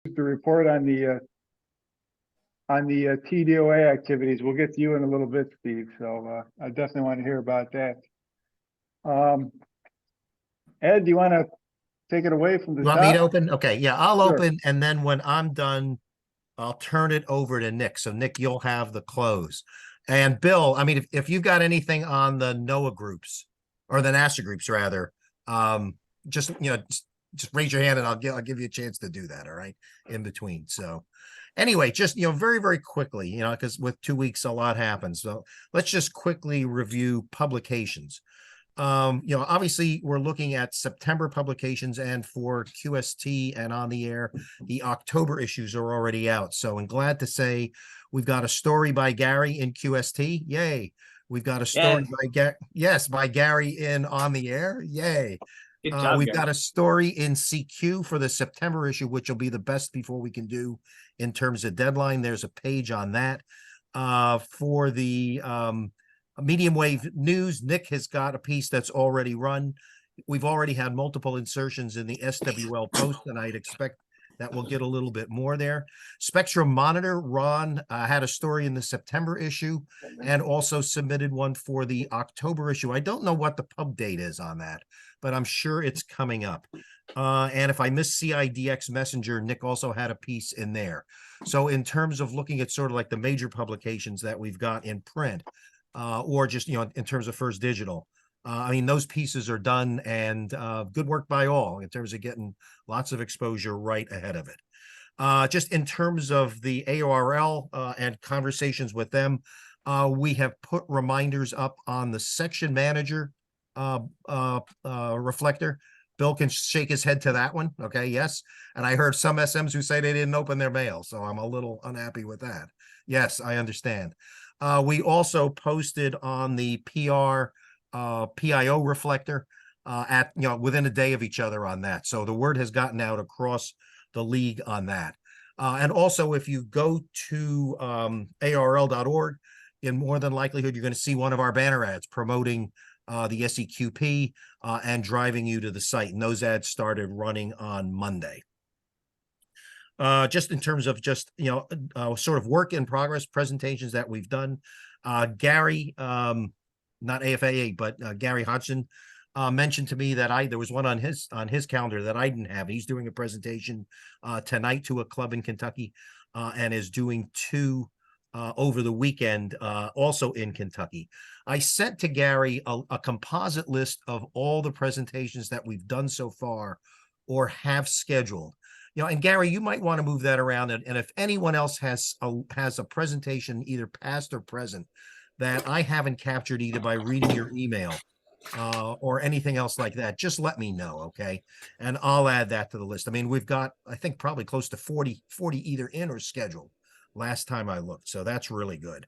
to report on the TDOA activities. We'll get to you in a little bit, Steve. So I definitely want to hear about that. Ed, do you want to take it away from the top? You want me to open? Okay, yeah, I'll Sure. open, and then when I'm done, I'll turn it over to Nick. So Nick, you'll have the close. And Bill, I mean, if you've got anything on the NOAA groups or the NASA groups rather, just just raise your hand and I'll give you a chance to do that. All right, in between. So anyway, just very, very quickly, because with 2 weeks a lot happens. So let's just quickly review publications. Obviously we're looking at September publications, and for QST and On the Air, the October issues are already out. So I'm glad to say we've got a story by Gary in QST. Yay. We've got a story by Gary in On the Air. Yay. Good job, we've Gary. got a story in CQ for the September issue, which will be the best before we can do in terms of deadline. There's a page on that. For the medium wave news, Nick has got a piece that's already run. We've already had multiple insertions in the SWL post, and I'd expect that we'll get a little bit more there. Spectrum Monitor, Ron had a story in the September issue and also submitted one for the October issue. I don't know what the pub date is on that, but I'm sure it's coming up. And if I miss CIDX Messenger, Nick also had a piece in there. So in terms of looking at sort of like the major publications that we've got in print, or just, in terms of First Digital, I mean, those pieces are done, and good work by all in terms of getting lots of exposure right ahead of it. Just in terms of the AORL and conversations with them, we have put reminders up on the section manager reflector. Bill can shake his head to that one. Okay, yes. And I heard some SMs who say they didn't open their mail, so I'm a little unhappy with that. Yes, I understand. We also posted on the PR PIO reflector at within a day of each other on that. So the word has gotten out across the league on that. And also, if you go to ARL.org, in more than likelihood, you're going to see one of our banner ads promoting the SEQP and driving you to the site. And those ads started running on Monday. Just in terms of sort of work in progress presentations that we've done, Gary, not AFAA, but Gary Hodgson mentioned to me that there was one on his calendar that I didn't have. He's doing a presentation tonight to a club in Kentucky, and is doing two over the weekend also in Kentucky. I sent to Gary a composite list of all the presentations that we've done so far or have scheduled. And Gary, you might want to move that around, and if anyone else has a presentation, either past or present, that I haven't captured either by reading your email or anything else like that, just let me know, okay? And I'll add that to the list. I mean, we've got, I think, probably close to 40 either in or scheduled last time I looked, so that's really good.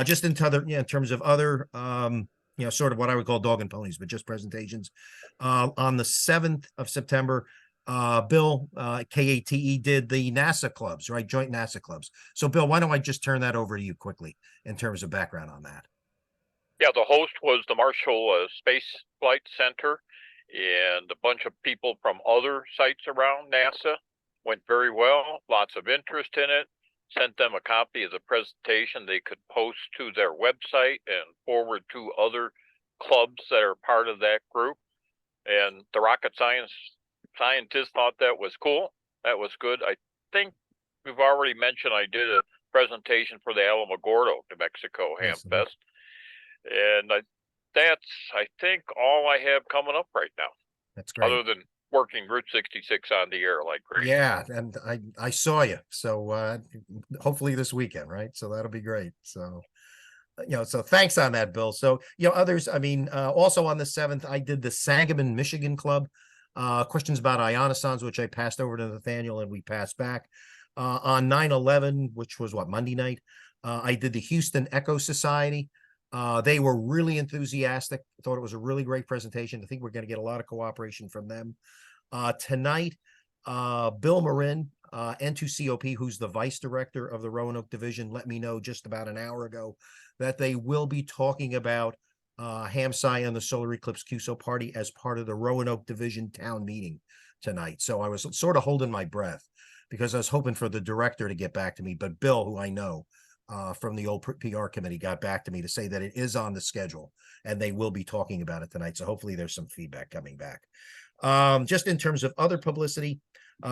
Just in terms of other, sort of what I would call dog and ponies, but just presentations. On the 7th of September, Bill, KATE did the NASA clubs, right? Joint NASA clubs. So Bill, why don't I just turn that over to you quickly in terms of background on that? Yeah, the host was the Marshall Space Flight Center, and a bunch of people from other sites around NASA. Went very well, lots of interest in it. Sent them a copy of the presentation they could post to their website and forward to other clubs that are part of that group. And the rocket scientists thought that was cool. That was good. I think we've already mentioned I did a presentation for the Alamogordo, New Mexico Hamfest. And that's, I think, all I have coming up right now. That's great. Other than working Route 66 on the air like crazy. Yeah, and I saw you. So hopefully this weekend, right? So that'll be great. So so thanks on that, Bill. So others, I mean, also on the 7th, I did the Sangamon, Michigan Club. Questions about ionosons, which I passed over to Nathaniel and we passed back. On 9/11, which was Monday night, I did the Houston Echo Society. They were really enthusiastic. I thought it was a really great presentation. I think we're going to get a lot of cooperation from them. Tonight, Bill Marin, N2COP, who's the vice director of the Roanoke division, let me know just about an hour ago that they will be talking about HAMSI and the solar eclipse QSO party as part of the Roanoke division town meeting tonight. So I was sort of holding my breath because I was hoping for the director to get back to me, but Bill, who I know from the old PR committee, got back to me to say that it is on the schedule and they will be talking about it tonight. So hopefully there's some feedback coming back. Just in terms of other publicity,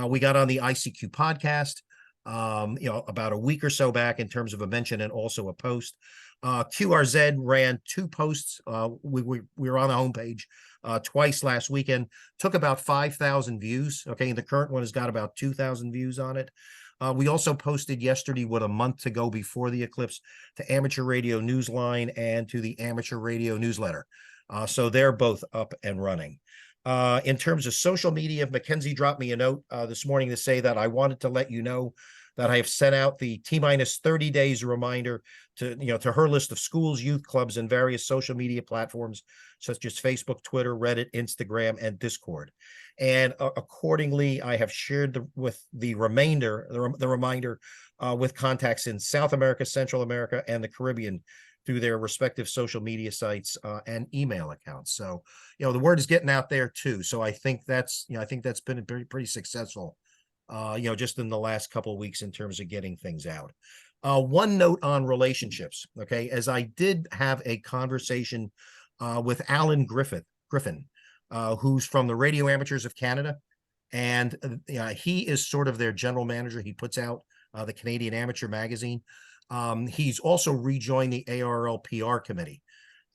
we got on the ICQ podcast, about a week or so back in terms of a mention and also a post. QRZ ran 2 posts. We were on the homepage twice last weekend, took about 5,000 views. Okay. And the current one has got about 2,000 views on it. We also posted yesterday with a month to go before the eclipse to Amateur Radio Newsline and to the Amateur Radio Newsletter. So they're both up and running. In terms of social media, Mackenzie dropped me a note this morning to say that I wanted to let you know that I have sent out the T-minus 30 days reminder to her list of schools, youth clubs, and various social media platforms such as Facebook, Twitter, Reddit, Instagram, and Discord. And accordingly, I have shared the reminder with contacts in South America, Central America, and the Caribbean through their respective social media sites and email accounts. So, the word is getting out there too. So I think that's been pretty successful, just in the last couple of weeks in terms of getting things out. One note on relationships. Okay. As I did have a conversation with Alan Griffin, who's from the Radio Amateurs of Canada. And he is sort of their general manager. He puts out the Canadian Amateur magazine. He's also rejoined the ARL PR committee.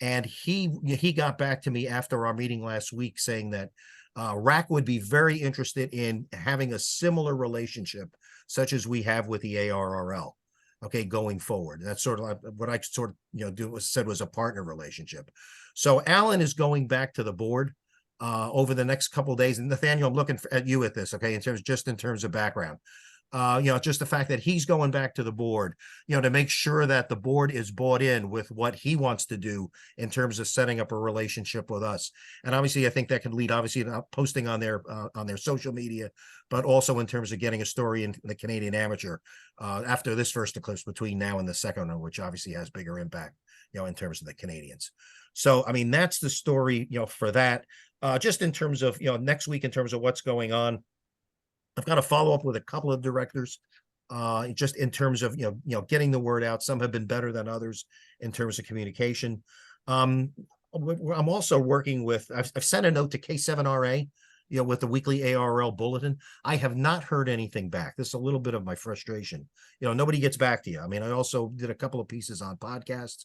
And he got back to me after our meeting last week saying that RAC would be very interested in having a similar relationship such as we have with the ARRL. Okay, going forward. That's sort of like what I sort of said was a partner relationship. So Alan is going back to the board over the next couple of days. And Nathaniel, I'm looking at you at this, okay, in terms of background. Just the fact that he's going back to the board, to make sure that the board is bought in with what he wants to do in terms of setting up a relationship with us. And obviously, I think that can lead, obviously, to posting on their social media, but also in terms of getting a story in the Canadian Amateur after this first eclipse between now and the second one, which obviously has bigger impact, in terms of the Canadians. So, I mean, that's the story, for that. Just in terms of, next week, in terms of what's going on, I've got to follow up with a couple of directors, just in terms of, getting the word out. Some have been better than others in terms of communication. I'm also working with, I've sent a note to K7RA, with the weekly ARL bulletin. I have not heard anything back. This is a little bit of my frustration. Nobody gets back to you. I mean, I also did a couple of pieces on podcasts,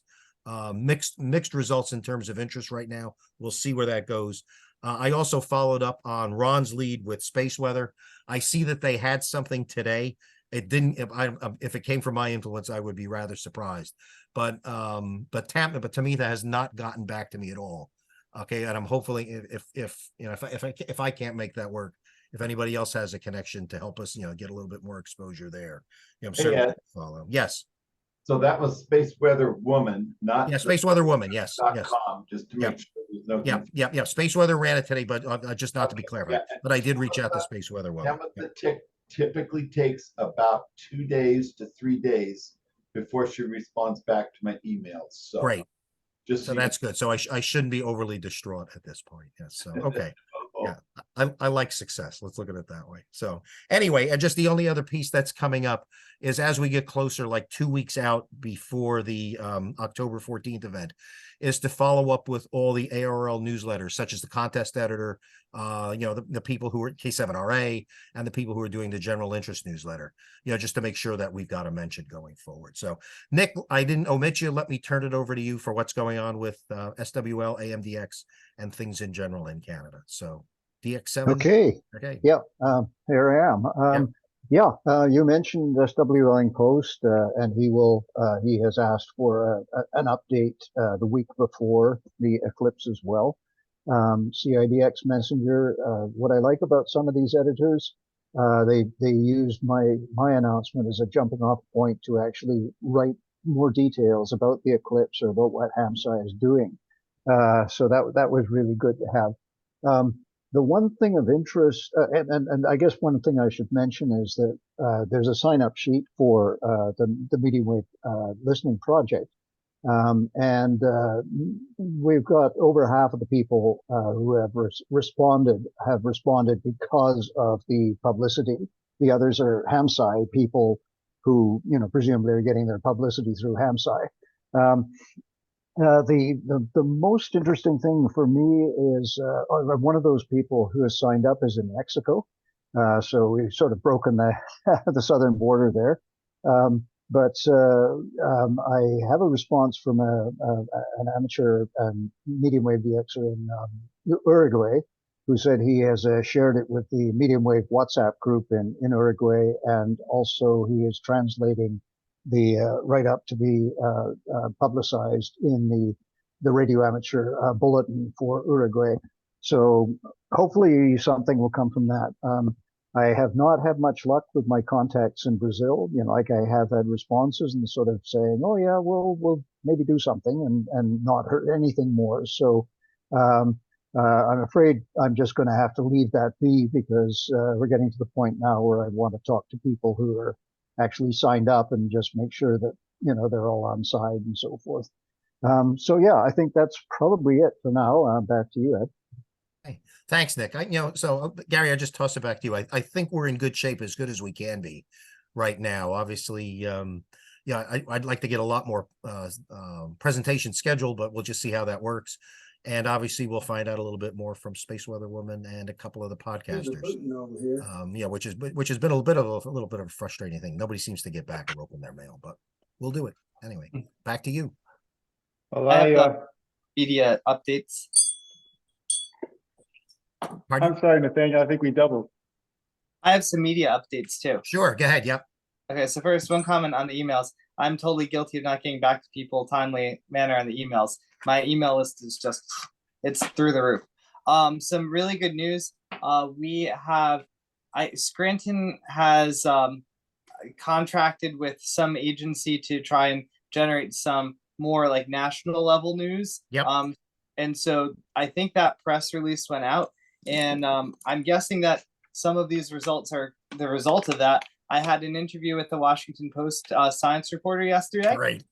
mixed results in terms of interest right now. We'll see where that goes. I also followed up on Ron's lead with space weather. I see that they had something today. It didn't. If it came from my influence, I would be rather surprised. But Tamita has not gotten back to me at all. Okay, and I'm hopefully if I can't make that work, if anybody else has a connection to help us, get a little bit more exposure there, I'm certainly follow. Yes. So that was Space Weather Woman, not Space Weather Woman. Yes. Yes. .com, just to make sure there's no. Yeah. Space Weather ran it today, but just not to be clear, but I did reach out to Space Weather Woman. Typically takes about 2 days to 3 days before she responds back to my emails. So great. So that's good. So I shouldn't be overly distraught at this point. Yes. So okay. Yeah, I like success. Let's look at it that way. So anyway, and just the only other piece that's coming up is as we get closer, like 2 weeks out before the October 14th event, is to follow up with all the ARL newsletters, such as the contest editor, the people who are K7RA and the people who are doing the general interest newsletter, just to make sure that we've got a mention going forward. So Nick, I didn't omit you. Let me turn it over to you for what's going on with SWL, AMDX, and things in general in Canada. So DX7. Okay. Yeah. Here I am. You mentioned SWL Post, and he has asked for an update the week before the eclipse as well. CIDX Messenger. What I like about some of these editors, they used my announcement as a jumping off point to actually write more details about the eclipse or about what HAMSI is doing. So that was really good to have. The one thing of interest, and I guess one thing I should mention is that there's a sign-up sheet for the Medium Wave Listening Project. And we've got over half of the people who have responded because of the publicity the others are Hamsai people who, presumably are getting their publicity through Hamsai. The most interesting thing for me is I'm one of those people who has signed up as in Mexico. So we've sort of broken the the southern border there. But I have a response from an amateur medium wave DXer in Uruguay, who said he has shared it with the medium wave WhatsApp group in Uruguay, and also he is translating the write-up to be publicized in the radio amateur bulletin for Uruguay. So hopefully something will come from that. I have not had much luck with my contacts in Brazil. Like I have had responses and sort of saying, "Oh yeah, we'll maybe do something," and not hurt anything more. So I'm afraid I'm just going to have to leave that be, because we're getting to the point now where I want to talk to people who are actually signed up and just make sure that they're all on side and so forth. So yeah, I think that's probably it for now. Back to you, Ed. Thanks, Nick. So Gary, I just toss it back to you. I think we're in good shape, as good as we can be right now. Obviously, I'd like to get a lot more presentations scheduled, but we'll just see how that works. And obviously, we'll find out a little bit more from Space Weather Woman and a couple of the podcasters. Which has been a little bit of a frustrating thing. Nobody seems to get back or open their mail, but we'll do it anyway. Back to you. Well, I have media updates. Pardon? I'm sorry, Nathaniel, I think we doubled. I have some media updates too. Sure, go ahead. Yep. Okay, so first, one comment on the emails. I'm totally guilty of not getting back to people timely manner on the emails. My email list is just, it's through the roof. Some really good news. Scranton has contracted with some agency to try and generate some more like national level news. Yep. And so I think that press release went out, and I'm guessing that some of these results are the result of that. I had an interview with the Washington Post science reporter yesterday. Great.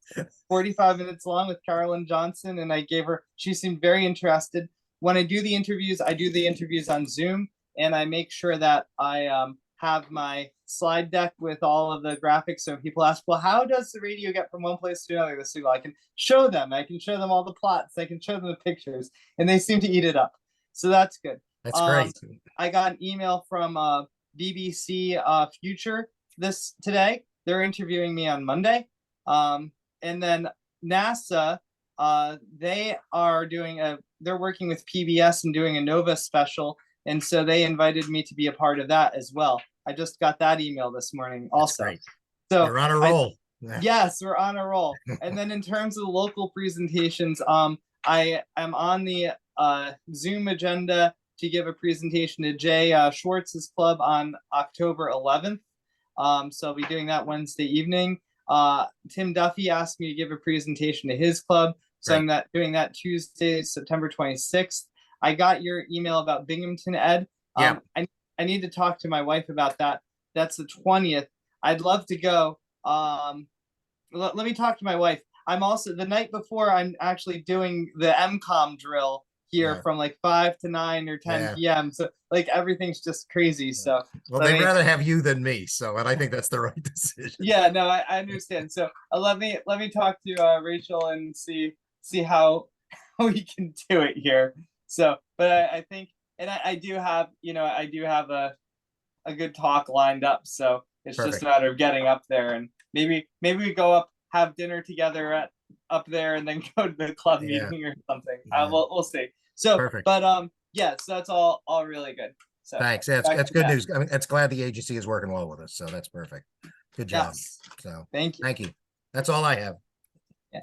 45 minutes long with Carolyn Johnson, and she seemed very interested. When I do the interviews on Zoom, and I make sure that I have my slide deck with all of the graphics. So people ask, well, how does the radio get from one place to another? I can show them all the plots. I can show them the pictures, and they seem to eat it up. So that's good. That's great. I got an email from BBC Future today. They're interviewing me on Monday. And then NASA, they're working with PBS and doing a Nova special. And so they invited me to be a part of that as well. I just got that email this morning also. So you're on a roll. Yes, we're on a roll. And then in terms of the local presentations, I am on the Zoom agenda to give a presentation to Jay Schwartz's club on October 11th. So I'll be doing that Wednesday evening. Tim Duffy asked me to give a presentation to his club. So I'm doing that Tuesday, September 26th. I got your email about Binghamton, Ed. Yeah. I need to talk to my wife about that. That's the 20th. I'd love to go. Let me talk to my wife. I'm also, the night before, I'm actually doing the MCOM drill here from like 5 to 9 or 10 p.m. So like everything's just crazy. So well, they'd rather have you than me. So, and I think that's the right decision. Yeah, no, I understand. So let me talk to Rachel and see how we can do it here. So, but I think, and I do have a good talk lined up. So it's just a matter of getting up there, and maybe we go up, have dinner together up there, and then go to the club meeting or something. We'll see. So, but so that's all really good. So thanks. That's good news. I mean, it's glad the agency is working well with us. So that's perfect. Good job. Yes. So thank you. That's all I have. Yeah.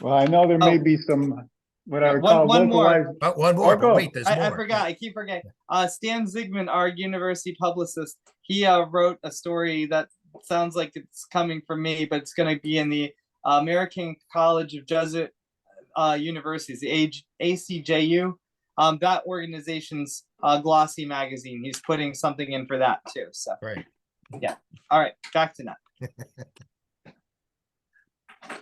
Well, I know there may be some, what I would call one localized. More. One more. But wait, there's more. I forgot. I keep forgetting. Stan Zygmunt, our university publicist, he wrote a story that sounds like it's coming from me, but it's going to be in the American College of Jesuit Universities, the ACJU. That organization's glossy magazine. He's putting something in for that too. So yeah. All right, back to that.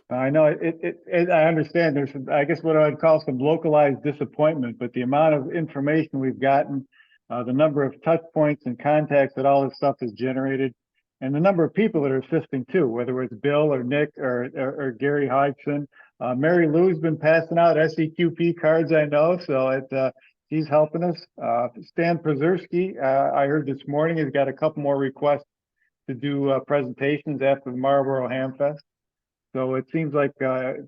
I know I understand there's I guess what I'd call some localized disappointment, but the amount of information we've gotten the number of touch points and contacts that all this stuff is generated, and the number of people that are assisting too, whether it's Bill or Nick or Gary Hodgson. Mary Lou's been passing out SEQP cards, I know, so she's helping us. Stan Przerski, I heard this morning, has got a couple more requests to do presentations after the Marlboro Ham Fest. So it seems like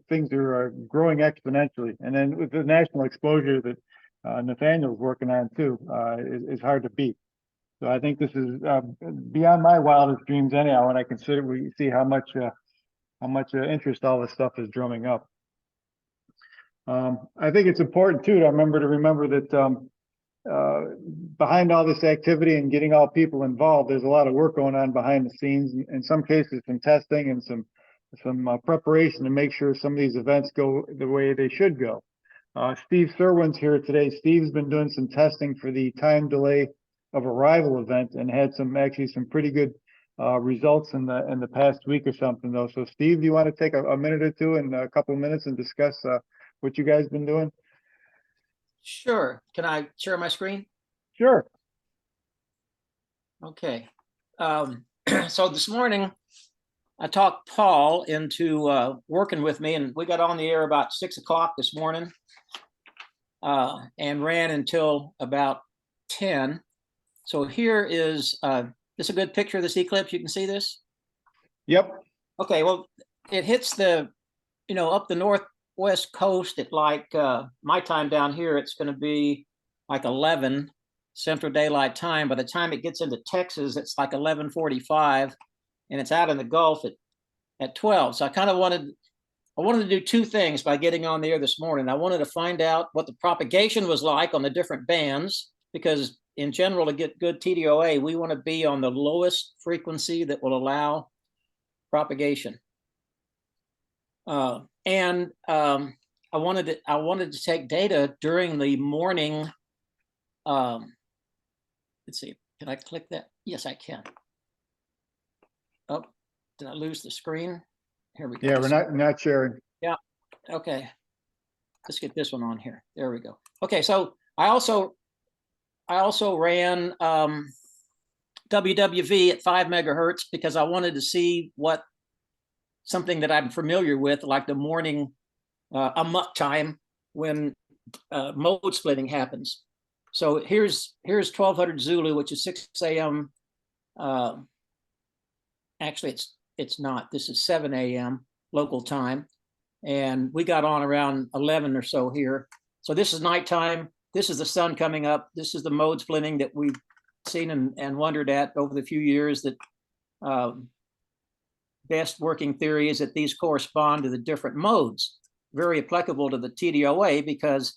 things are growing exponentially. And then with the national exposure that Nathaniel's working on too, is hard to beat. So I think this is beyond my wildest dreams anyhow, when I consider we see how much interest all this stuff is drumming up. I think it's important too to remember that behind all this activity and getting all people involved, there's a lot of work going on behind the scenes. In some cases, some testing and some preparation to make sure some of these events go the way they should go. Steve Serwin's here today. Steve's been doing some testing for the time delay of arrival event and had some pretty good results in the past week or something though. So Steve, do you want to take a minute or two and a couple of minutes and discuss what you guys been doing? Sure. Can I share my screen? Sure. Okay. So this morning, I talked Paul into working with me, and we got on the air about 6 o'clock this morning and ran until about 10. So here is this a good picture of this eclipse? You can see this? Yep. Okay, well, it hits the, up the northwest coast at like my time down here, it's going to be like 11 Central Daylight Time. By the time it gets into Texas, it's like 11:45, and it's out in the Gulf at 12. So I kind of wanted to do two things by getting on the air this morning. I wanted to find out what the propagation was like on the different bands, because in general, to get good TDOA, we want to be on the lowest frequency that will allow propagation. And I wanted to take data during the morning. Let's see, can I click that? Yes, I can. Oh, did I lose the screen? Here we go. Yeah, we're not sharing. Yeah. Okay. Let's get this one on here. There we go. Okay, so I also ran WWV at 5 megahertz because I wanted to see something that I'm familiar with, like the morning amok time when mode splitting happens. So here's 1200 Zulu, which is 6 a.m. Actually, it's not. This is 7 a.m. local time, and we got on around 11 or so here. So this is nighttime. This is the sun coming up. This is the mode splitting that we've seen and wondered at over the few years. That best working theory is that these correspond to the different modes, very applicable to the TDOA, because,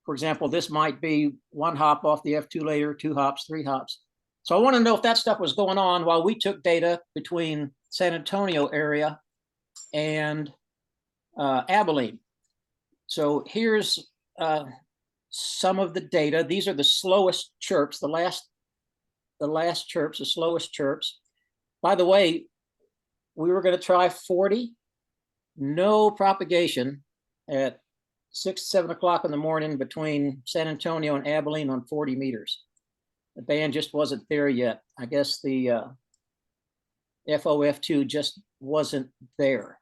for example, this might be 1 hop off the F2 layer, 2 hops, 3 hops. So I want to know if that stuff was going on while we took data between San Antonio area and Abilene. So here's some of the data. These are the slowest chirps, the last chirps, the slowest chirps. By the way, we were going to try 40, no propagation at 6, 7 o'clock in the morning between San Antonio and Abilene on 40 meters. The band just wasn't there yet. I guess the FOF2 just wasn't there.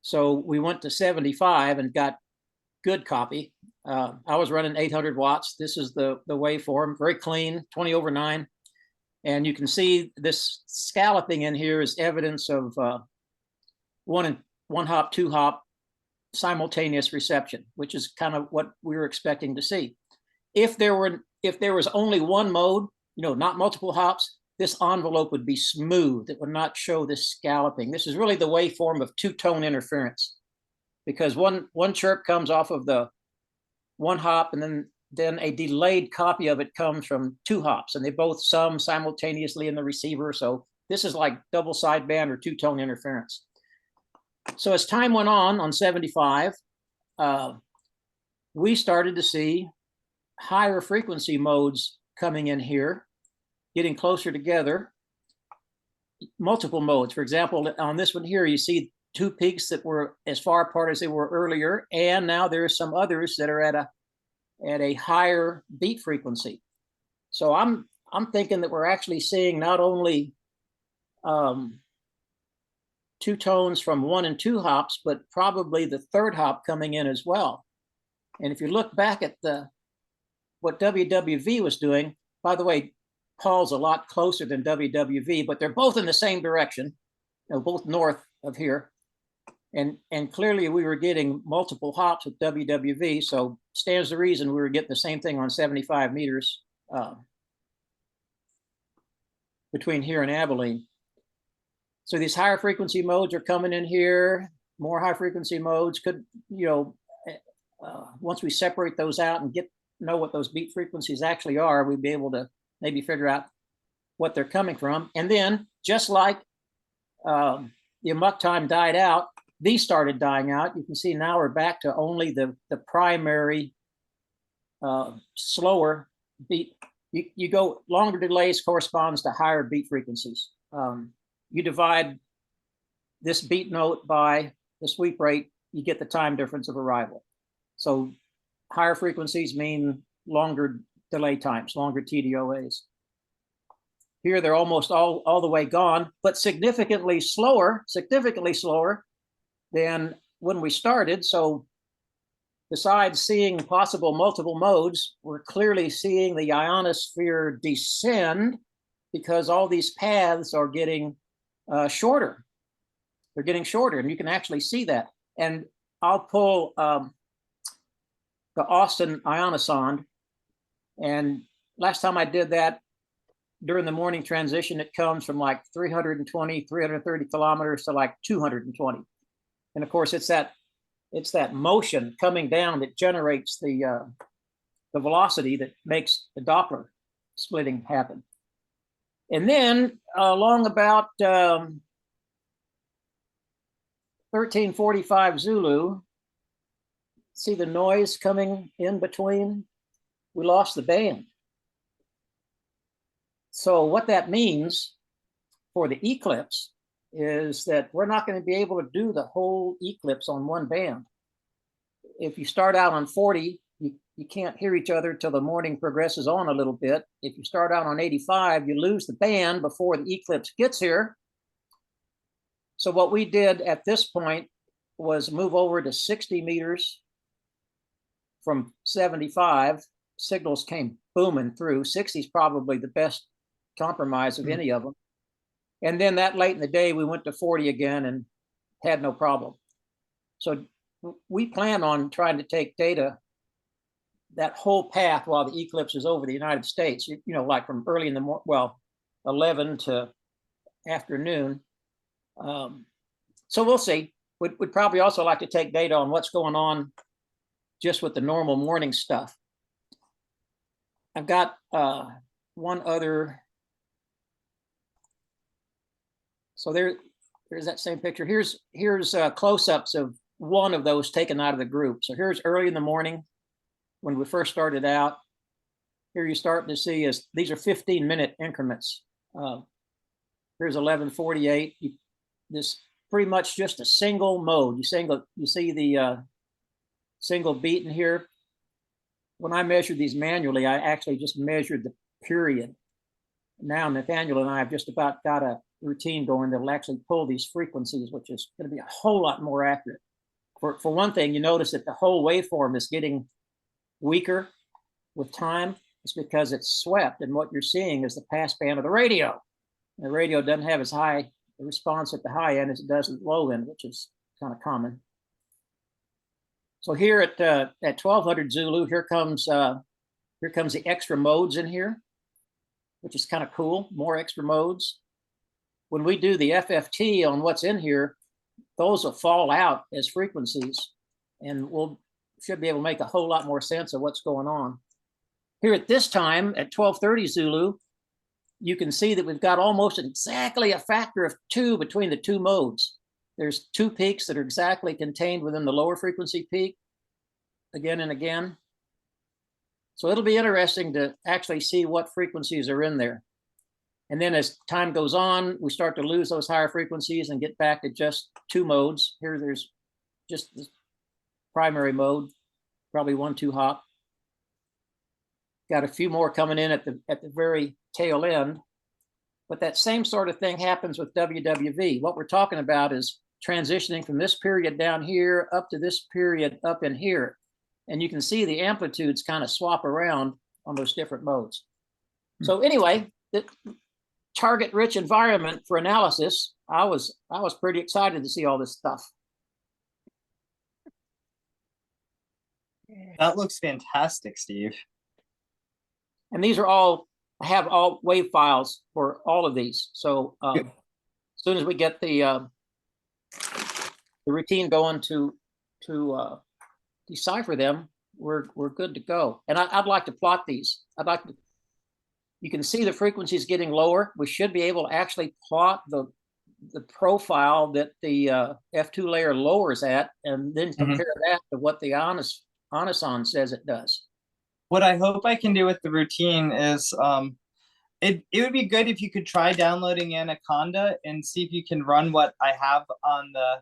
So we went to 75 and got good copy. I was running 800 watts. This is the waveform, very clean, 20/9. And you can see this scalloping in here is evidence of 1 hop, 2 hop simultaneous reception, which is kind of what we were expecting to see. If there was only one mode, not multiple hops, this envelope would be smooth. It would not show this scalloping. This is really the waveform of 2-tone interference, because one chirp comes off of the 1 hop, and then a delayed copy of it comes from 2 hops, and they both sum simultaneously in the receiver. So this is like double sideband or 2-tone interference. So as time went on 75, we started to see higher frequency modes coming in here, getting closer together, multiple modes. For example, on this one here, you see 2 peaks that were as far apart as they were earlier, and now there's some others that are at a higher beat frequency. So I'm thinking that we're actually seeing not only two tones from 1 and 2 hops, but probably the third hop coming in as well. And if you look back at what WWV was doing, by the way, Paul's a lot closer than WWV, but they're both in the same direction, both north of here. And clearly we were getting multiple hops with WWV, so stands to reason we were getting the same thing on 75 meters between here and Abilene. So these higher frequency modes are coming in here, more high frequency modes could, once we separate those out and know what those beat frequencies actually are, we'd be able to maybe figure out what they're coming from. And then just like the amok time died out, these started dying out. You can see now we're back to only the primary slower beat. You go longer delays corresponds to higher beat frequencies. You divide this beat note by the sweep rate, you get the time difference of arrival. So higher frequencies mean longer delay times, longer TDOAs. Here they're almost all the way gone, but significantly slower than when we started. So besides seeing possible multiple modes, we're clearly seeing the ionosphere descend because all these paths are getting shorter. They're getting shorter, and you can actually see that. And I'll pull the Austin ionosonde, and last time I did that during the morning transition, it comes from like 320, 330 kilometers to like 220. And of course, it's that motion coming down that generates the velocity that makes the Doppler splitting happen. And then along about 1345 Zulu, see the noise coming in between? We lost the band. So what that means for the eclipse is that we're not going to be able to do the whole eclipse on one band. If you start out on 40, you can't hear each other till the morning progresses on a little bit. If you start out on 85, you lose the band before the eclipse gets here. So what we did at this point was move over to 60 meters from 75. Signals came booming through. 60 is probably the best compromise of any of them. And then that late in the day, we went to 40 again and had no problem. So we plan on trying to take data that whole path while the eclipse is over the United States, like from early in the morning, 11 to afternoon. So we'll see. We'd probably also like to take data on what's going on just with the normal morning stuff. I've got one other. So there's that same picture. Here's close-ups of one of those taken out of the group. So here's early in the morning when we first started out. Here you're starting to see is these are 15-minute increments. Here's 11:48. This pretty much just a single mode. You see the single beat in here. When I measured these manually, I actually just measured the period. Now Nathaniel and I have just about got a routine going that will actually pull these frequencies, which is going to be a whole lot more accurate. For one thing, you notice that the whole waveform is getting weaker with time. It's because it's swept, and what you're seeing is the passband of the radio. The radio doesn't have as high a response at the high end as it does at the low end, which is kind of common. So here at 1200 Zulu, here comes the extra modes in here, which is kind of cool. More extra modes. When we do the FFT on what's in here, those will fall out as frequencies, and we'll should be able to make a whole lot more sense of what's going on. Here at this time, at 1230 Zulu, you can see that we've got almost exactly a factor of 2 between the two modes. There's 2 peaks that are exactly contained within the lower frequency peak, again and again. So it'll be interesting to actually see what frequencies are in there. And then as time goes on, we start to lose those higher frequencies and get back to just 2 modes. Here there's just the primary mode, probably 1-2 hop. Got a few more coming in at the very tail end. But that same sort of thing happens with WWV. What we're talking about is transitioning from this period down here up to this period up in here. And you can see the amplitudes kind of swap around on those different modes. So anyway, the target rich environment for analysis, I was pretty excited to see all this stuff. That looks fantastic, Steve. And these are all, I have all wave files for all of these. So as soon as we get the routine going to decipher them, we're good to go. And I'd like to plot these. I'd like to, you can see the frequencies getting lower. We should be able to actually plot the profile that the F2 layer lowers at, and then compare that to what the Onyson says it does. What I hope I can do with the routine is it would be good if you could try downloading Anaconda and see if you can run what I have on the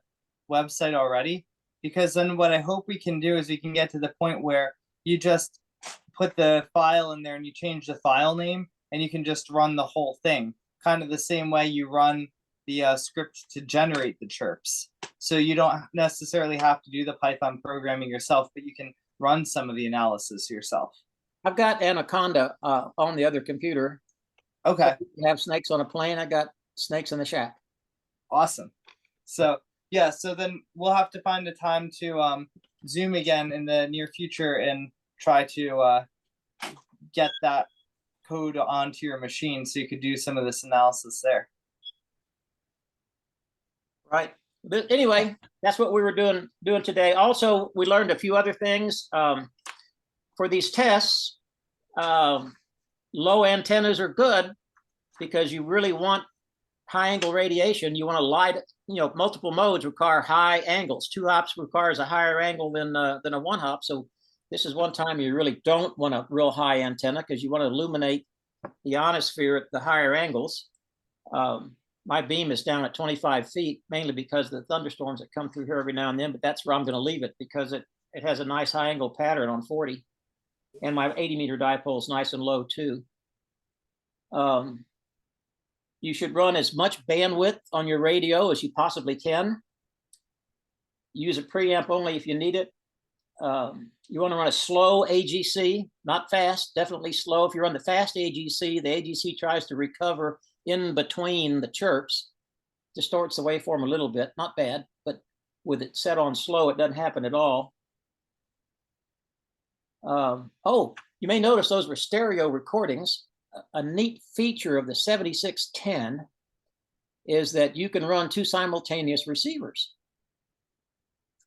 website already. Because then what I hope we can do is we can get to the point where you just put the file in there and you change the file name and you can just run the whole thing. Kind of the same way you run the script to generate the chirps. So you don't necessarily have to do the Python programming yourself, but you can run some of the analysis yourself. I've got Anaconda on the other computer. Okay. You have snakes on a plane. I got snakes in the shack. Awesome. So yeah, so then we'll have to find a time to Zoom again in the near future and try to get that code onto your machine so you could do some of this analysis there. Right. But anyway, that's what we were doing today. Also, we learned a few other things. For these tests, low antennas are good because you really want high angle radiation. You want to light, multiple modes require high angles. 2 hops requires a higher angle than a 1 hop. So this is one time you really don't want a real high antenna because you want to illuminate the ionosphere at the higher angles. My beam is down at 25 feet, mainly because of the thunderstorms that come through here every now and then, but that's where I'm going to leave it because it has a nice high angle pattern on 40. And my 80 meter dipole is nice and low too. You should run as much bandwidth on your radio as you possibly can. Use a preamp only if you need it. You want to run a slow AGC, not fast, definitely slow. If you run the fast AGC, the AGC tries to recover in between the chirps, distorts the waveform a little bit, not bad, but with it set on slow, it doesn't happen at all. Oh, you may notice those were stereo recordings. A neat feature of the 7610 is that you can run 2 simultaneous receivers.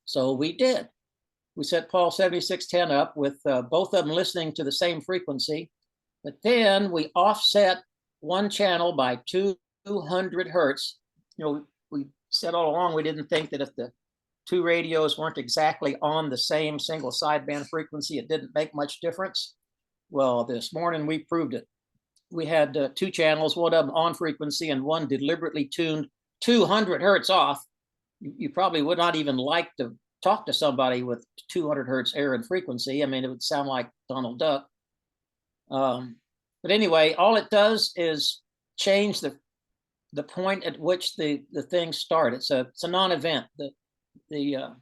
So we did. We set Paul 7610 up with both of them listening to the same frequency, but then we offset one channel by 200 hertz. We said all along we didn't think that if the 2 radios weren't exactly on the same single sideband frequency, it didn't make much difference. Well, this morning we proved it. We had 2 channels, one of them on frequency and one deliberately tuned 200 hertz off. You probably would not even like to talk to somebody with 200 hertz error in frequency. I mean, it would sound like Donald Duck. But anyway, all it does is change the point at which the thing started. It's a non-event. The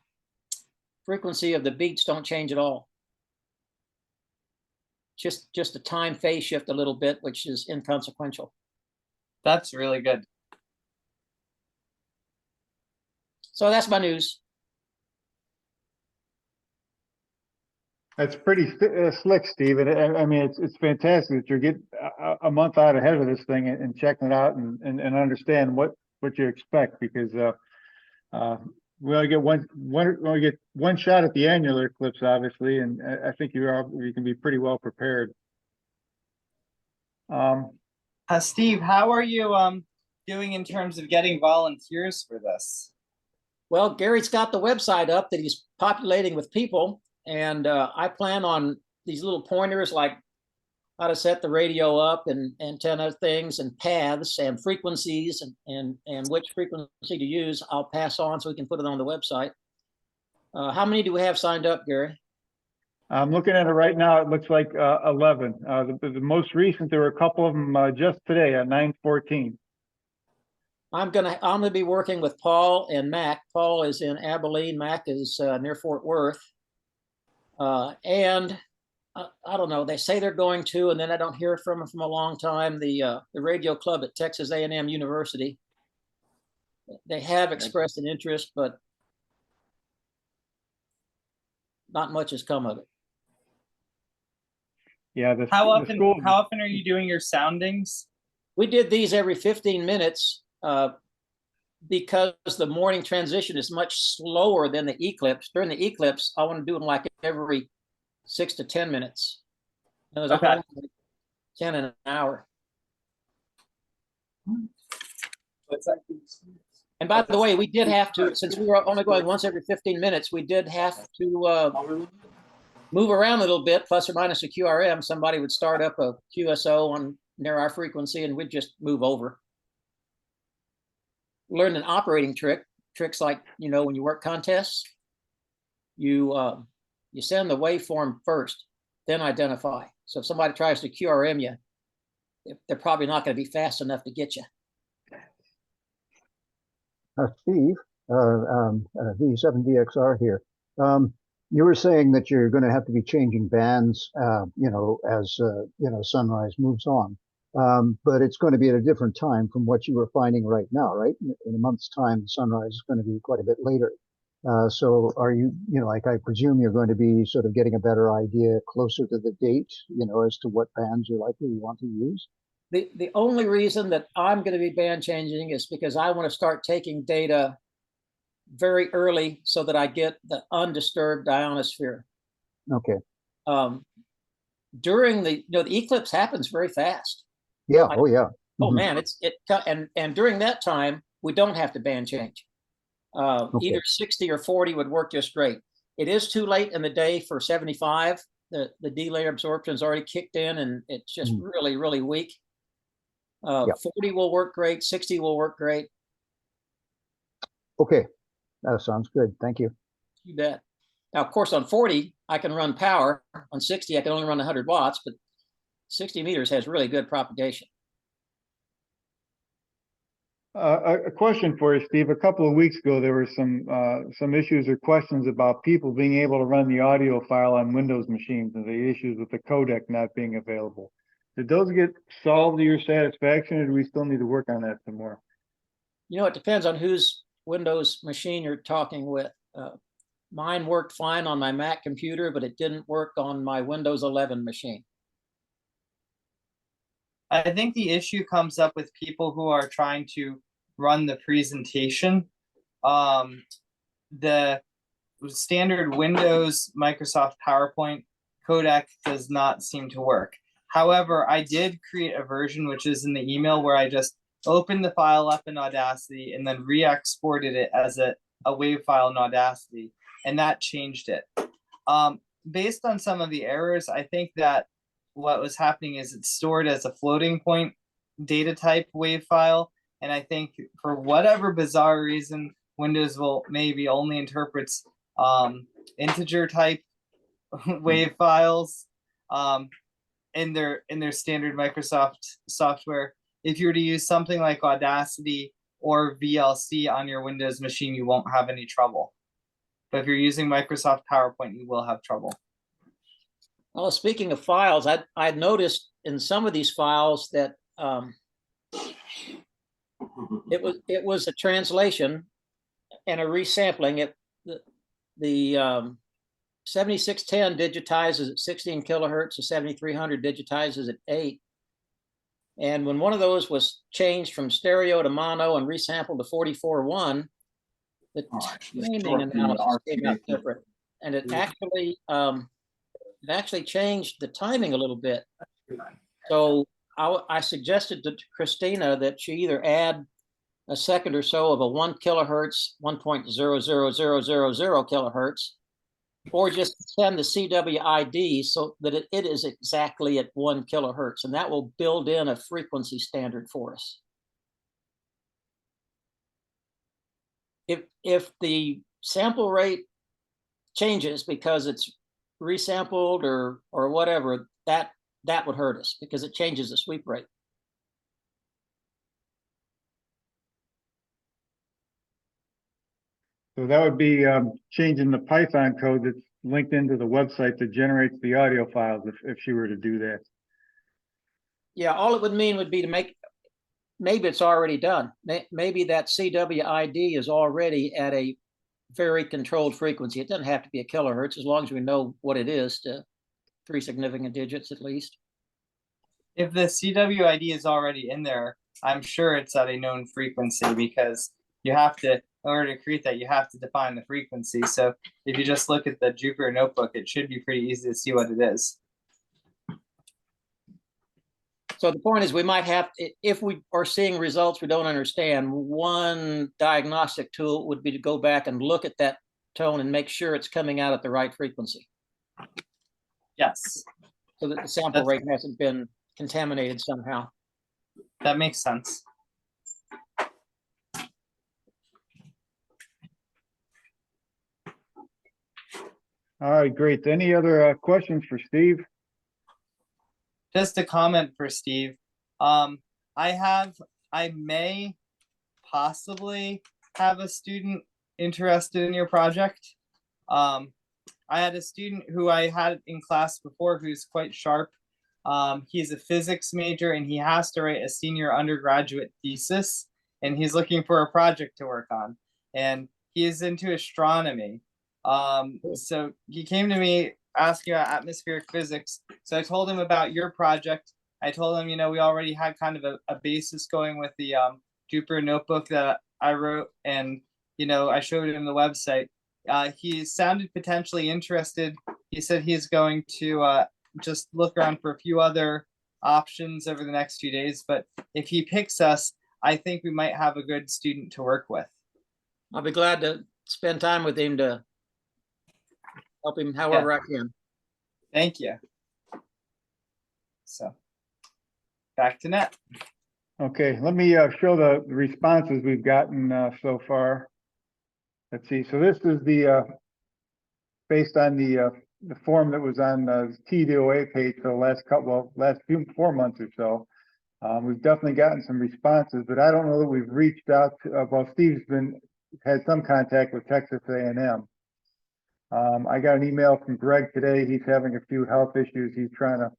frequency of the beats don't change at all. Just a time phase shift a little bit, which is inconsequential. That's really good. So that's my news. That's pretty slick, Steve. And I mean, it's fantastic that you're getting a month out ahead of this thing and checking it out and understand what you expect, because we only get one shot at the annular eclipse, obviously, and I think you can be pretty well prepared. Steve, how are you doing in terms of getting volunteers for this? Well, Gary's got the website up that he's populating with people. And I plan on these little pointers like how to set the radio up and antenna things and paths and frequencies and which frequency to use. I'll pass on so we can put it on the website. How many do we have signed up, Gary? I'm looking at it right now. It looks like 11. The most recent, there were a couple of them just today at 9:14. I'm gonna be working with Paul and Mac. Paul is in Abilene. Mac is near Fort Worth. And I don't know. They say they're going to, and then I don't hear from them from a long time. The radio club at Texas A&M University. They have expressed an interest, but not much has come of it. Yeah, How the often? school. How often are you doing your soundings? We did these every 15 minutes because the morning transition is much slower than the Eclipse. During the Eclipse, I want to do them like every 6 to 10 minutes. And it was Okay. only like 10 an hour. And by the way, we did have to, since we were only going once every 15 minutes, we did have to move around a little bit, plus or minus a QRM. Somebody would start up a QSO on near our frequency and we'd just move over. Learned an operating tricks like, you know, when you work contests, you send the waveform first, then identify. So if somebody tries to QRM you, they're probably not going to be fast enough to get you. Steve, V7DXR here. You were saying that you're going to have to be changing bands, you know, as you know, sunrise moves on. But it's going to be at a different time from what you were finding right now, right? In a month's time, the sunrise is going to be quite a bit later. So are you, you know, like I presume you're going to be sort of getting a better idea closer to the date, you know, as to what bands you're likely to want to use? The only reason that I'm going to be band changing is because I want to start taking data very early so that I get the undisturbed ionosphere. Okay. During the eclipse happens very fast. Yeah. Oh, yeah. Oh man, and during that time we don't have to band change. Okay. Either 60 or 40 would work just great. It is too late in the day for 75. The delay absorption is already kicked in and it's just really, really weak. 40 will work great. 60 will work great. Okay. That sounds good. Thank you. You bet. Now, of course, on 40, I can run power. On 60, I can only run 100 watts, but 60 meters has really good propagation. A question for you, Steve. A couple of weeks ago, there were some issues or questions about people being able to run the audio file on Windows machines and the issues with the codec not being available. Did those get solved to your satisfaction, or do we still need to work on that some more? You know, it depends on whose Windows machine you're talking with. Mine worked fine on my Mac computer, but it didn't work on my Windows 11 machine. I think the issue comes up with people who are trying to run the presentation. The standard Windows Microsoft PowerPoint codec does not seem to work. However, I did create a version, which is in the email, where I just opened the file up in Audacity and then re-exported it as a WAV file in Audacity, and that changed it. Based on some of the errors, I think that what was happening is it's stored as a floating point data type WAV file, and I think for whatever bizarre reason, Windows will maybe only interprets integer type WAV files in their standard Microsoft software. If you were to use something like Audacity or VLC on your Windows machine, you won't have any trouble. But if you're using Microsoft PowerPoint, you will have trouble. Well, speaking of files, I noticed in some of these files that it was a translation and a resampling. The 7610 digitizes at 16 kilohertz, the 7300 digitizes at 8. And when one of those was changed from stereo to mono and resampled to 44.1, the timing analysis came out different, and it actually changed the timing a little bit. So I suggested to Christina that she either add a second or so of a 1 kilohertz, 1.00000 kilohertz, or just send the CWID so that it is exactly at 1 kilohertz, and that will build in a frequency standard for us. If the sample rate changes because it's resampled or whatever, that would hurt us because it changes the sweep rate. So that would be changing the Python code that's linked into the website that generates the audio files if she were to do that. Yeah, all it would mean would be to make, maybe it's already done. Maybe that CWID is already at a very controlled frequency. It doesn't have to be a kilohertz as long as we know what it is, to 3 significant digits at least. If the CWID is already in there, I'm sure it's at a known frequency, because you have to, in order to create that, you have to define the frequency. So if you just look at the Jupyter notebook, it should be pretty easy to see what it is. So the point is, we might have, if we are seeing results we don't understand, one diagnostic tool would be to go back and look at that tone and make sure it's coming out at the right frequency, Yes, so that the sample rate hasn't been contaminated somehow. that makes sense. All right, great. Any other questions for Steve? Just a comment for Steve. I may possibly have a student interested in your project. I had a student who I had in class before who's quite sharp. He's a physics major and he has to write a senior undergraduate thesis, and he's looking for a project to work on, and he is into astronomy. So he came to me asking about atmospheric physics. So I told him about your project. I told him, we already had kind of a basis going with the Jupyter notebook that I wrote, and I showed him the website. He sounded potentially interested. He said he's going to just look around for a few other options over the next few days. But if he picks us, I think we might have a good student to work with. I'll be glad to spend time with him to help him however I can. Thank you. So back to Net. Okay, let me show the responses we've gotten so far. Let's see. So this is the based on the form that was on the TDOA page for the last 4 months or so. We've definitely gotten some responses, but I don't know that we've reached out to, well, Steve's had some contact with Texas A&M. I got an email from Greg today. He's having a few health issues he's trying to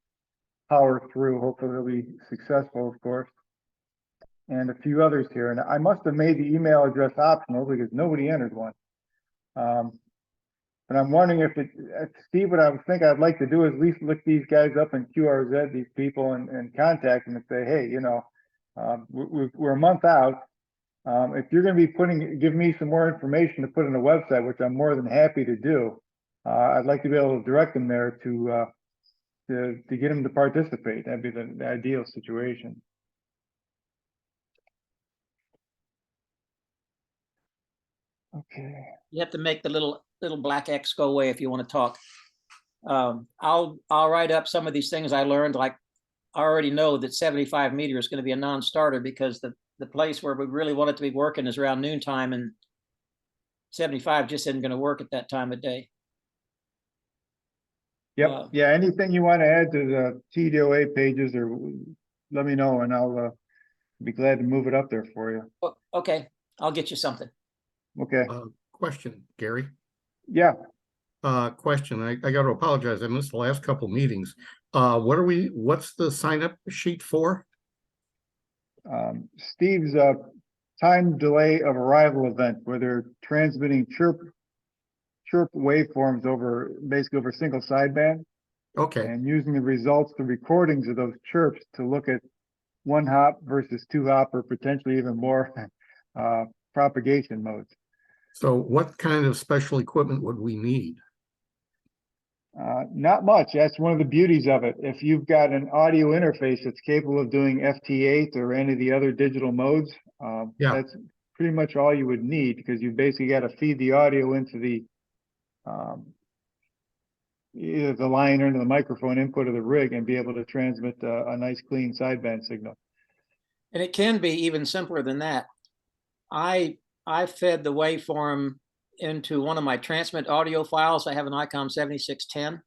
power through. Hopefully he'll be successful, of course. And a few others here. And I must have made the email address optional because nobody entered one. But I'm wondering if Steve, what I would think I'd like to do is at least look these guys up in QRZ, these people, and contact them and say, hey, we're a month out. If you're going to be give me some more information to put on the website, which I'm more than happy to do, I'd like to be able to direct them there to get them to participate. That'd be the ideal situation. Okay. You have to make the little black X go away if you want to talk. I'll write up some of these things I learned. Like, I already know that 75 meter is going to be a non-starter because the place where we really want it to be working is around noontime, and 75 just isn't going to work at that time of day. Yep. Yeah. Anything you want to add to the TDOA pages, or let me know, and I'll be glad to move it up there for you. Okay, I'll get you something. Okay. Question, Gary. Yeah. Question. I got to apologize. I missed the last couple meetings. What's the sign up sheet for? Steve's time delay of arrival event, where they're transmitting chirp waveforms basically over single sideband. Okay. And using the results, the recordings of those chirps to look at 1 hop versus 2 hop, or potentially even more propagation modes. So what kind of special equipment would we need? Not much. That's one of the beauties of it. If you've got an audio interface that's capable of doing FT8 or any of the other digital modes, that's pretty much all you would need, because you basically got to feed the audio into the either the line or into the microphone input of the rig and be able to transmit a nice clean sideband signal. And it can be even simpler than that. I fed the waveform into one of my transmit audio files. I have an ICOM 7610,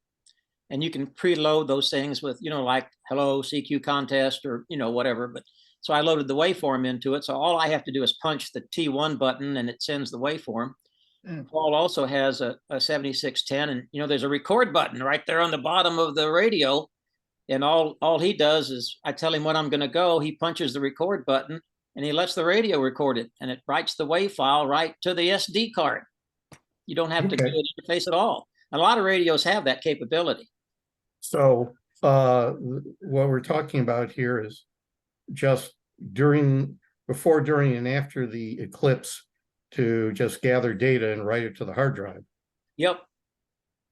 and you can preload those things with, like hello CQ contest or, whatever. But so I loaded the waveform into it. So all I have to do is punch the T1 button and it sends the waveform. Paul also has a 7610, and there's a record button right there on the bottom of the radio. And all he does is I tell him when I'm going to go, he punches the record button and he lets the radio record it, and it writes the WAV file right to the SD card. You don't have to do an interface at all. A lot of radios have that capability. So what we're talking about here is just before, during, and after the Eclipse to just gather data and write it to the hard drive. Yep.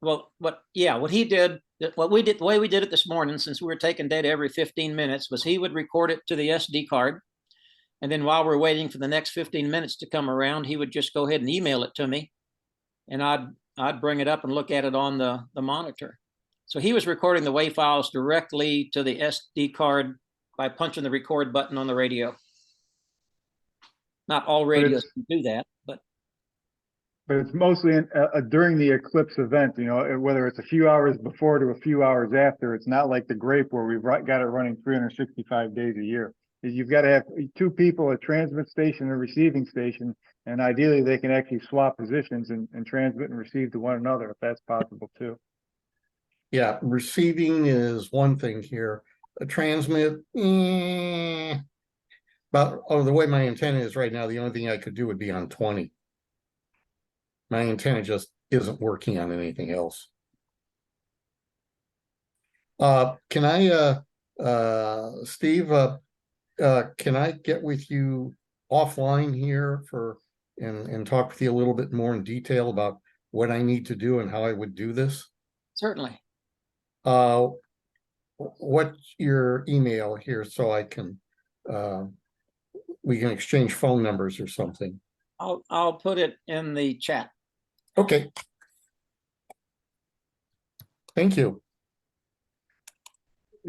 Well, what he did, the way we did it this morning, since we were taking data every 15 minutes, was he would record it to the SD card. And then while we're waiting for the next 15 minutes to come around, he would just go ahead and email it to me. And I'd bring it up and look at it on the monitor. So he was recording the WAV files directly to the SD card by punching the record button on the radio. Not all radios can do that, but it's mostly during the Eclipse event, whether it's a few hours before to a few hours after. It's not like the Grape where we've got it running 365 days a year. You've got to have two people, a transmit station and a receiving station, and ideally they can actually swap positions and transmit and receive to one another if that's possible too. Yeah, receiving is one thing here. A transmit, but the way my antenna is right now, the only thing I could do would be on 20. My antenna just isn't working on anything else. Can I, Steve, can I get with you offline here and talk with you a little bit more in detail about what I need to do and how I would do this? certainly. What's your email here so I can, we can exchange phone numbers or something? I'll put it in the chat. Okay. Thank you.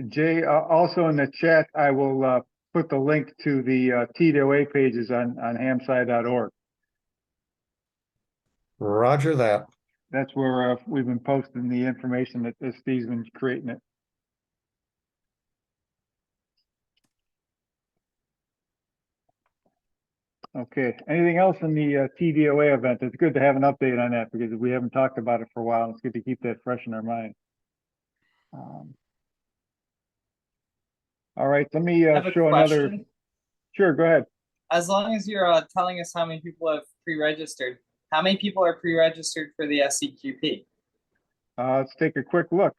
Jay, also in the chat, I will put the link to the TDOA pages on hamsci.org. Roger that. That's where we've been posting the information that Steve's been creating it. Okay, anything else in the TDOA event? It's good to have an update on that because we haven't talked about it for a while. It's good to keep that fresh in our mind. All right, let me show another. Sure, go ahead. As long as you're telling us how many people have pre-registered, how many people are pre-registered for the SEQP? Let's take a quick look.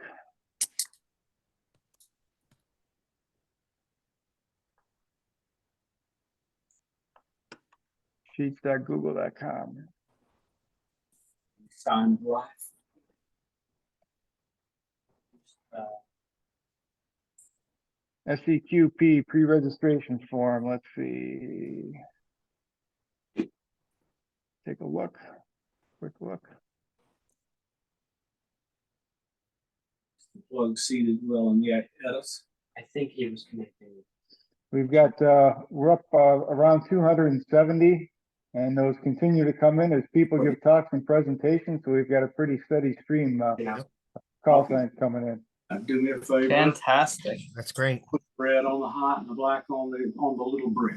Sheets.google.com. Signed live. SEQP pre-registration form. Let's see. Take a look. Quick look. Plug seated well and yet at us. I think he was connecting. We've got we're up around 270, and those continue to come in as people give talks and presentations. So we've got a pretty steady stream call signs coming in. Do me a favor. Fantastic. That's great. Put the red on the hot and the black on the little brick.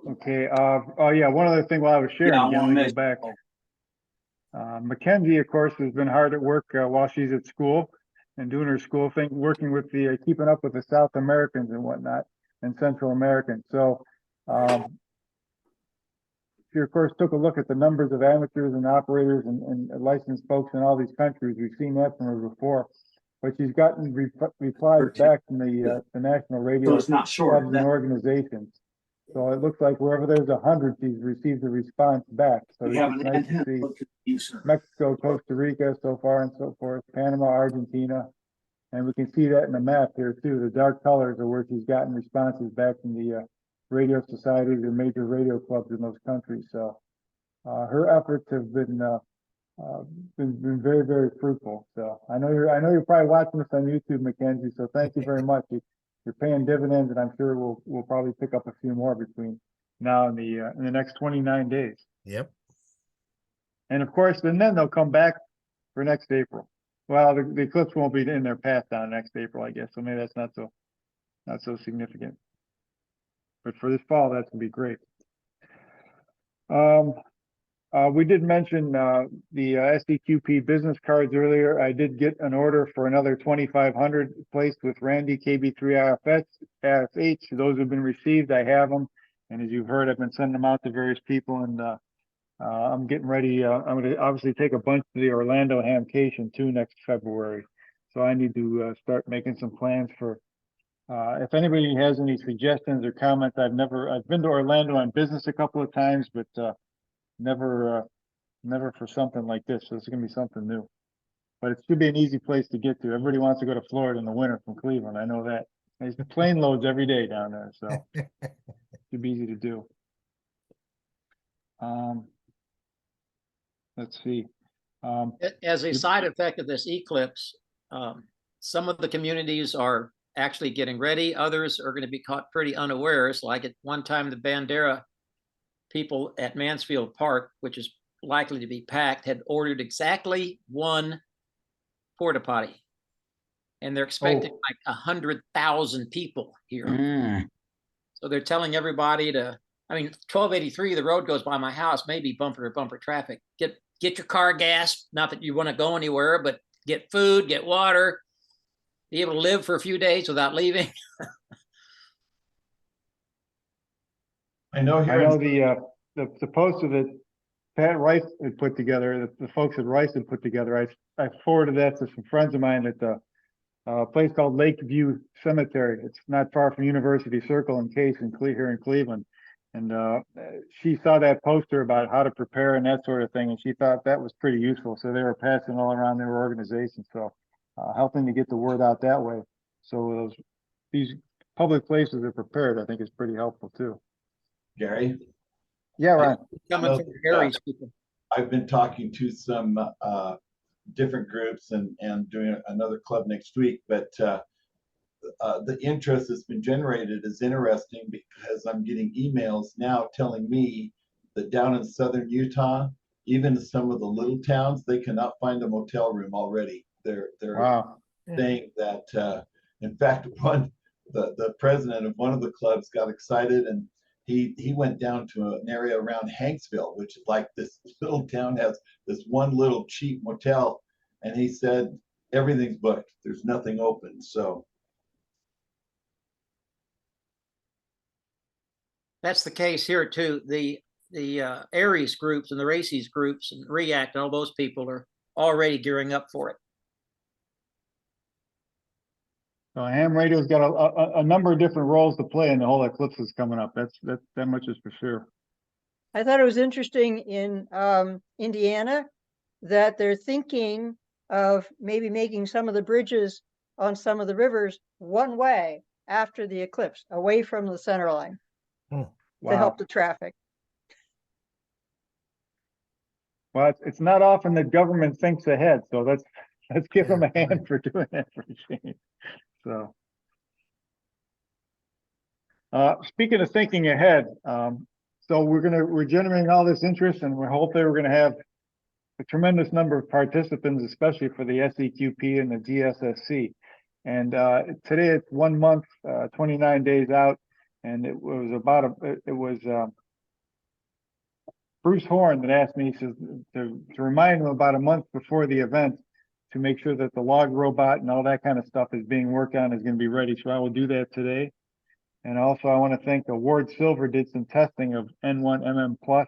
Okay. Oh yeah. One other thing while I was sharing, Yeah, I again, wanna let me go back. Mackenzie, of course, has been hard at work while she's at school and doing her school thing, working with the keeping up with the South Americans and whatnot and Central Americans. So she, of course, took a look at the numbers of amateurs and operators and licensed folks in all these countries. We've seen that from her before, but she's gotten replies back from the national radio So it's not short. clubs and organizations. So it looks like wherever there's 100, she's received a response back. So We have it's an nice to antenna. see. Look at you, sir. Mexico, Costa Rica, so far and so forth, Panama, Argentina. And we can see that in the map here too. The dark colors are where she's gotten responses back from the radio societies and major radio clubs in those countries. So her efforts have been very, very fruitful. So I know you're probably watching this on YouTube, Mackenzie. So thank you very much. You're paying dividends, and I'm sure we'll probably pick up a few more between now in the next 29 days. Yep. And of course, and then they'll come back for next April. Well, the eclipse won't be in their path down next April, I guess. So maybe that's not so significant. But for this fall, that's gonna be great. We did mention the SEQP business cards earlier. I did get an order for another 2,500 placed with Randy KB3 AFH. Those have been received. I have them, and as you've heard, I've been sending them out to various people, and I'm getting ready. I'm going to obviously take a bunch to the Orlando Hamcation too next February. So I need to start making some plans for. If anybody has any suggestions or comments, I've been to Orlando on business a couple of times, but never for something like this. So this is gonna be something new. But it should be an easy place to get to. Everybody wants to go to Florida in the winter from Cleveland. I know that. There's plane loads every day down there, so should be easy to do. Let's see. As a side effect of this eclipse, some of the communities are actually getting ready. Others are going to be caught pretty unawares. Like at one time, the Bandera people at Mansfield Park, which is likely to be packed, had ordered exactly one porta potty, and they're expecting like 100,000 people here. So they're telling everybody to. I mean, 1283, the road goes by my house, maybe bumper to bumper traffic. Get your car gas. Not that you want to go anywhere, but get food, get water, be able to live for a few days without leaving. I know I know the poster that Pat Rice had put together, the folks at Rice had put together. I forwarded that to some friends of mine at the place called Lakeview Cemetery. It's not far from University Circle in Case here in Cleveland. And she saw that poster about how to prepare and that sort of thing, and she thought that was pretty useful. So they were passing it all around their organization. So helping to get the word out that way. So these public places are prepared, I think is pretty helpful too. Gary, Yeah, Ryan. Coming from Harry's people. I've been talking to some different groups and doing another club next week, but the interest that's been generated is interesting because I'm getting emails now telling me that down in southern Utah, even some of the little towns, they cannot find a motel room already. They're Wow. saying that in fact the president of one of the clubs got excited, and he went down to an area around Hanksville, which is like this little town has this one little cheap motel, and he said everything's booked. There's nothing open. So That's the case here too. The Aries groups and the Races groups and React and all those people are already gearing up for it. So ham radio's got a number of different roles to play in the whole eclipse that's coming up. That much is for sure. I thought it was interesting in Indiana that they're thinking of maybe making some of the bridges on some of the rivers one way after the eclipse, away from the center line. To help the traffic. Well, it's not often that government thinks ahead, so let's give them a hand for doing that for a change. So, speaking of thinking ahead, so we're generating all this interest, and we're hoping we're going to have a tremendous number of participants, especially for the SEQP and the DSSC. And today it's 1 month, 29 days out. And it was Bruce Horn that asked me to remind him about a month before the event to make sure that the log robot and all that kind of stuff is being worked on, is going to be ready. So I will do that today. And also I want to thank Ward Silver did some testing of N1MM Plus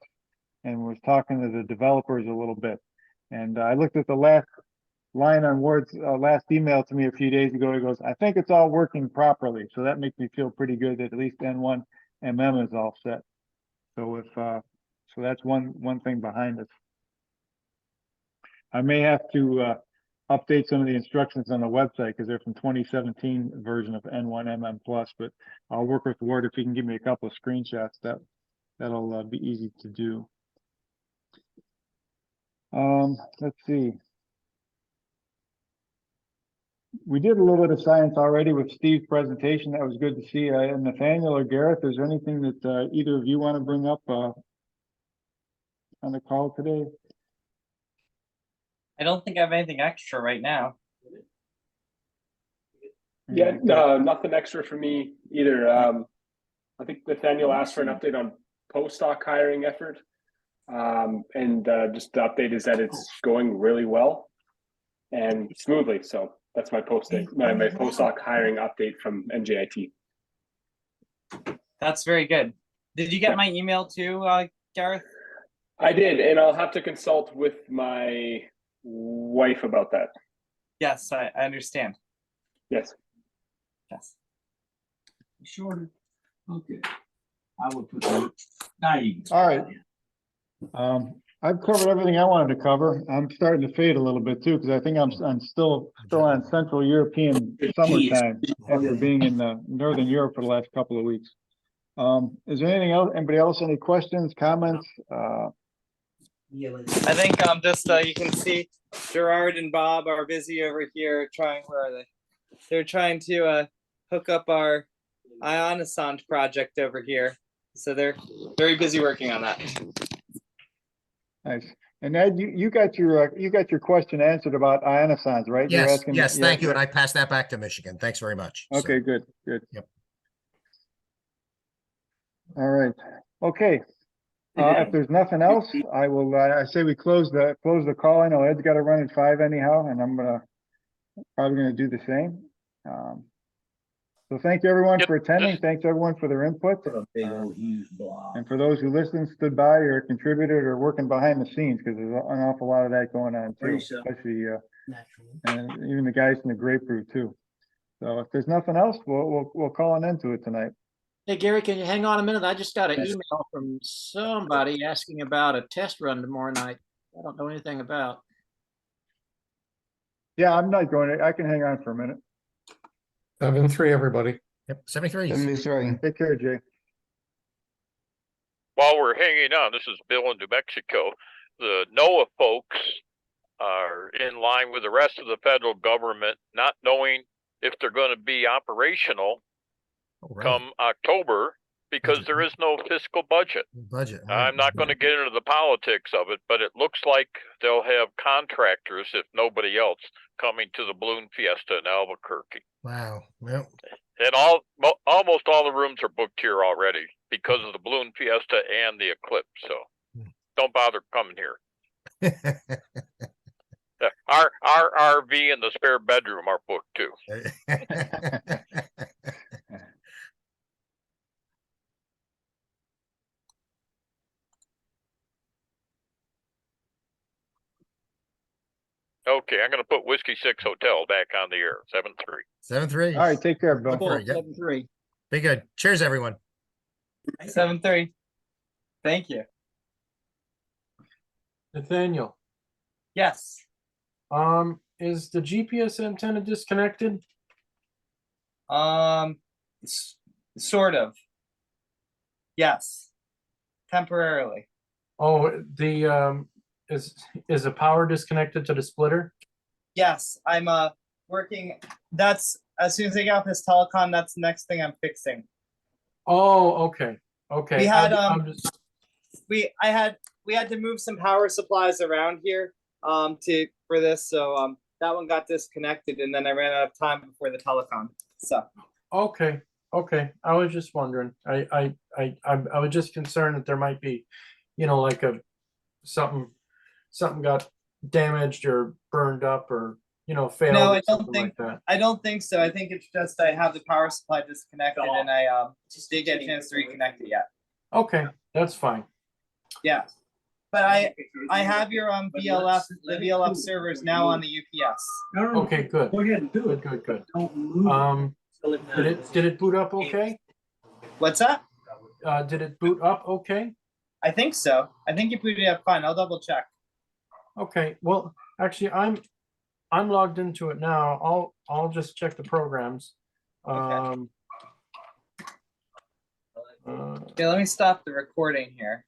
and was talking to the developers a little bit. And I looked at the last line on Ward's last email to me a few days ago. He goes, I think it's all working properly. So that makes me feel pretty good that at least N1MM is all set. So so that's one thing behind us. I may have to update some of the instructions on the website because they're from 2017 version of N1MM Plus, but I'll work with Ward if he can give me a couple of screenshots. That'll be easy to do. Let's see. We did a little bit of science already with Steve's presentation. That was good to see. And Nathaniel or Gareth, is there anything that either of you want to bring up on the call today? I don't think I have anything extra right now. Yeah, no, nothing extra for me either. I think Nathaniel asked for an update on postdoc hiring effort. Just the update is that it's going really well and smoothly. So that's my my postdoc hiring update from NJIT. That's very good. Did you get my email too, Gareth? I did, and I'll have to consult with my wife about that. Yes, I understand. Yes. Yes. Sure. Okay. I will put that. Now you can. All right. I've covered everything I wanted to cover. I'm starting to fade a little bit too, because I think I'm still on Central European summertime after being in Northern Europe for the last couple of weeks. Is there anything else? Anybody else? Any questions, comments? I think just you can see Gerard and Bob are busy over here trying. Where are they? They're trying to hook up our ionosonde project over here. So they're very busy working on that. Nice. And Ed, you got your question answered about ionosones, right? You're Yes, asking, yes, yeah, thank you. yeah. And I passed that back to Michigan. Thanks very much. So, Okay, good. Yep. All right. Okay. If there's nothing else, I will. I say we close the call. I know Ed's got to run at 5 anyhow, and I'm probably gonna do the same. So thank you everyone for attending. Thanks everyone for their input. And for those who listened, stood by, or contributed, or working behind the scenes, because there's an awful lot of that going on too, especially and even the guys in the grapefruit too. So if there's nothing else, we'll call an end to it tonight. Hey, Gary, can you hang on a minute? I just got an email from somebody asking about a test run tomorrow night. I don't know anything about. Yeah, I'm not going to. I can hang on for a minute. 7-3, everybody. Yep, 73. Take care, Jay. While we're hanging on, this is Bill in New Mexico. The NOAA folks are in line with the rest of the federal government, not knowing if they're going to be operational come October, because there is no fiscal budget. I'm not going to get into the politics of it, but it looks like they'll have contractors, if nobody else, coming to the balloon fiesta in Albuquerque. Wow. Yep. And almost all the rooms are booked here already because of the balloon fiesta and the eclipse. So don't bother coming here. Our RV and the spare bedroom are booked too. Okay, I'm going to put Whiskey 6 Hotel back on the air. 7-3. 7-3. All right, take care, Bill. Cool. 7-3. Be good. Cheers, everyone. 7-3. Thank you. Nathaniel, Yes. is the GPS antenna disconnected? Sort of. Yes. Temporarily. Oh, the is the power disconnected to the splitter? Yes, I'm working. That's as soon as I get off this telecon, that's the next thing I'm fixing. Oh, okay. Okay. We had we had to move some power supplies around here for this, so that one got disconnected, and then I ran out of time before the telecon. So okay. Okay. I was just wondering. I was just concerned that there might be, like something got damaged or burned up or failed. No, I don't think that. I don't think so. I think it's just I have the power supply disconnected, and I just didn't get a chance to reconnect it yet. Okay, that's fine. Yeah, but I have your VLF, the VLF servers now on the UPS. Okay, good. Go ahead and do it. Good. Don't move. Did it boot up okay? What's that? Did it boot up okay? I think so. I think you booted it up fine. I'll double check. Okay. Well, actually, I'm logged into it now. I'll just check the programs. Okay, let me stop the recording here.